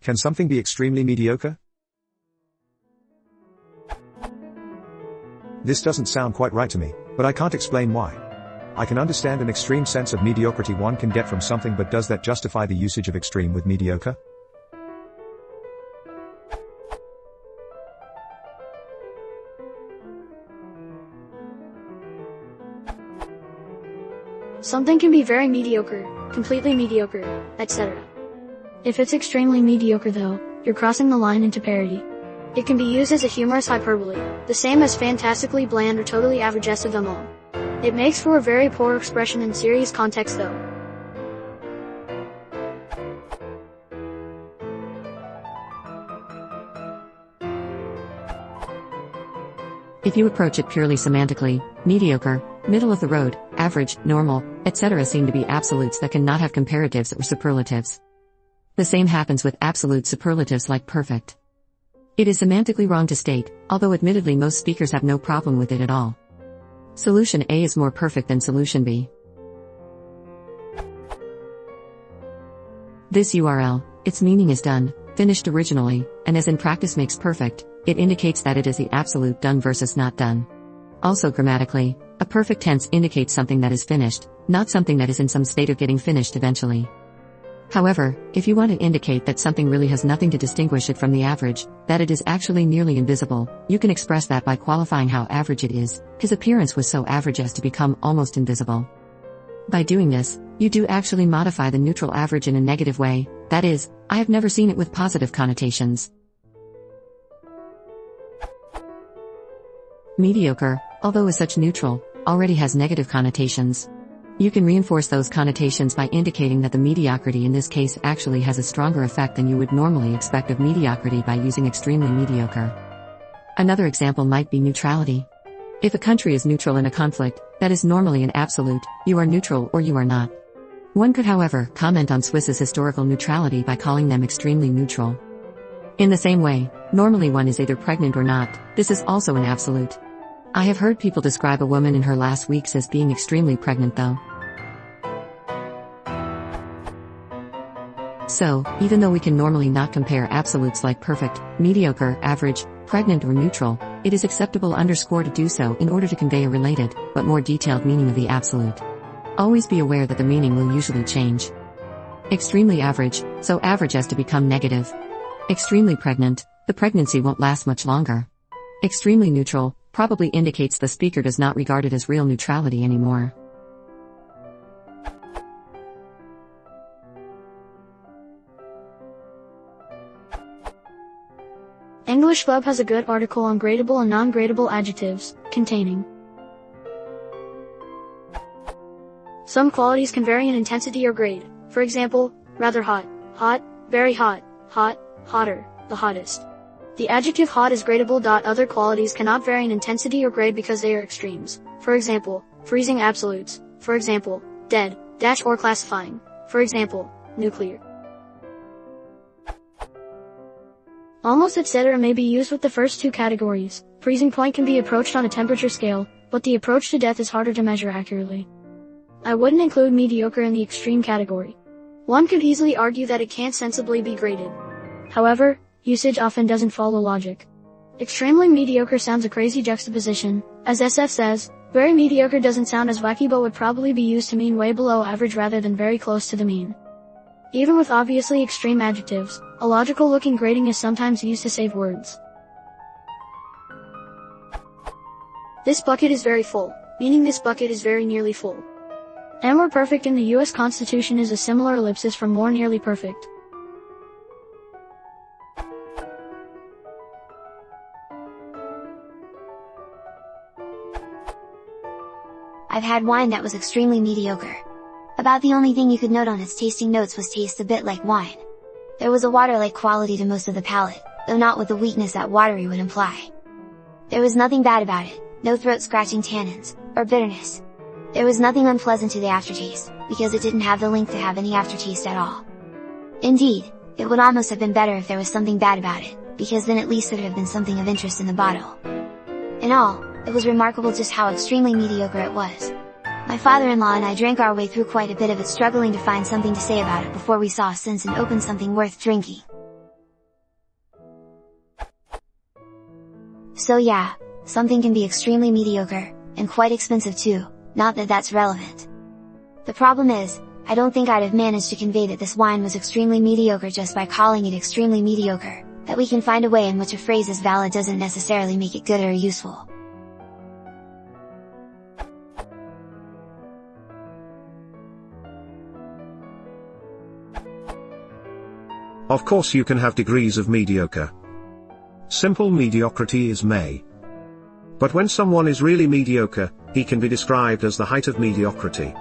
Can something be extremely mediocre? This doesn't sound quite right to me, but I can't explain why. I can understand an extreme sense of mediocrity one can get from something, but does that justify the usage of extreme with mediocre? Something can be very mediocre, completely mediocre, etc. If it's extremely mediocre though, you're crossing the line into parody. It can be used as a humorous hyperbole, the same as fantastically bland or totally average of them all. It makes for a very poor expression in serious context though. If you approach it purely semantically, mediocre, middle of the road, average, normal, etc. seem to be absolutes that cannot have comparatives or superlatives. The same happens with absolute superlatives like perfect. It is semantically wrong to state, although admittedly most speakers have no problem with it at all. Solution A is more perfect than solution B. This URL, its meaning is done, finished originally, and as in practice makes perfect, it indicates that it is the absolute done versus not done. Also grammatically, a perfect tense indicates something that is finished, not something that is in some state of getting finished eventually. However, if you want to indicate that something really has nothing to distinguish it from the average, that it is actually nearly invisible, you can express that by qualifying how average it is. His appearance was so average as to become almost invisible. By doing this, you do actually modify the neutral average in a negative way, that is, I have never seen it with positive connotations. Mediocre, although is such neutral, already has negative connotations. You can reinforce those connotations by indicating that the mediocrity in this case actually has a stronger effect than you would normally expect of mediocrity by using extremely mediocre. Another example might be neutrality. If a country is neutral in a conflict, that is normally an absolute, you are neutral or you are not. One could however comment on Swiss's historical neutrality by calling them extremely neutral. In the same way, normally one is either pregnant or not, this is also an absolute. I have heard people describe a woman in her last weeks as being extremely pregnant though. So, even though we can normally not compare absolutes like perfect, mediocre, average, pregnant or neutral, it is acceptable to do so in order to convey a related, but more detailed meaning of the absolute. Always be aware that the meaning will usually change. Extremely average, so average as to become negative. Extremely pregnant, the pregnancy won't last much longer. Extremely neutral, probably indicates the speaker does not regard it as real neutrality anymore. English Club has a good article on gradable and non-gradable adjectives, containing some qualities can vary in intensity or grade. For example, rather hot, hot, very hot, hot, hotter, the hottest. The adjective hot is gradable. Other qualities cannot vary in intensity or grade because they are extremes. For example, freezing absolutes. For example, dead, dash or classifying. For example, nuclear. Almost etc. may be used with the first two categories. Freezing point can be approached on a temperature scale, but the approach to death is harder to measure accurately. I wouldn't include mediocre in the extreme category. One could easily argue that it can't sensibly be graded. However, usage often doesn't follow logic. Extremely mediocre sounds a crazy juxtaposition. As SF says, very mediocre doesn't sound as wacky but would probably be used to mean way below average rather than very close to the mean. Even with obviously extreme adjectives, a logical-looking grading is sometimes used to save words. This bucket is very full, meaning this bucket is very nearly full. And more perfect in the US Constitution is a similar ellipsis from more nearly perfect. I've had wine that was extremely mediocre. About the only thing you could note on its tasting notes was tastes a bit like wine. There was a water-like quality to most of the palate, though not with the weakness that watery would imply. There was nothing bad about it, no throat-scratching tannins, or bitterness. There was nothing unpleasant to the aftertaste, because it didn't have the length to have any aftertaste at all. Indeed, it would almost have been better if there was something bad about it, because then at least there'd have been something of interest in the bottle. In all, it was remarkable just how extremely mediocre it was. My father-in-law and I drank our way through quite a bit of it, struggling to find something to say about it before we saw sense and opened something worth drinking. So yeah, something can be extremely mediocre, and quite expensive too, not that that's relevant. The problem is, I don't think I'd have managed to convey that this wine was extremely mediocre just by calling it extremely mediocre. That we can find a way in which a phrase is valid doesn't necessarily make it good or useful. Of course you can have degrees of mediocre. Simple mediocrity is may. But when someone is really mediocre, he can be described as the height of mediocrity.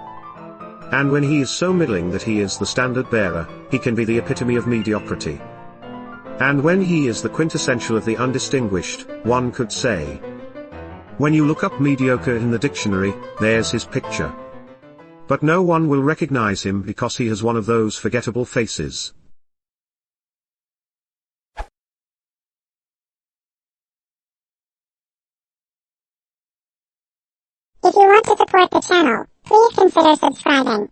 And when he is so middling that he is the standard bearer, he can be the epitome of mediocrity. And when he is the quintessential of the undistinguished, one could say. When you look up mediocre in the dictionary, there's his picture. But no one will recognize him because he has one of those forgettable faces. If you want to support the channel, please consider subscribing.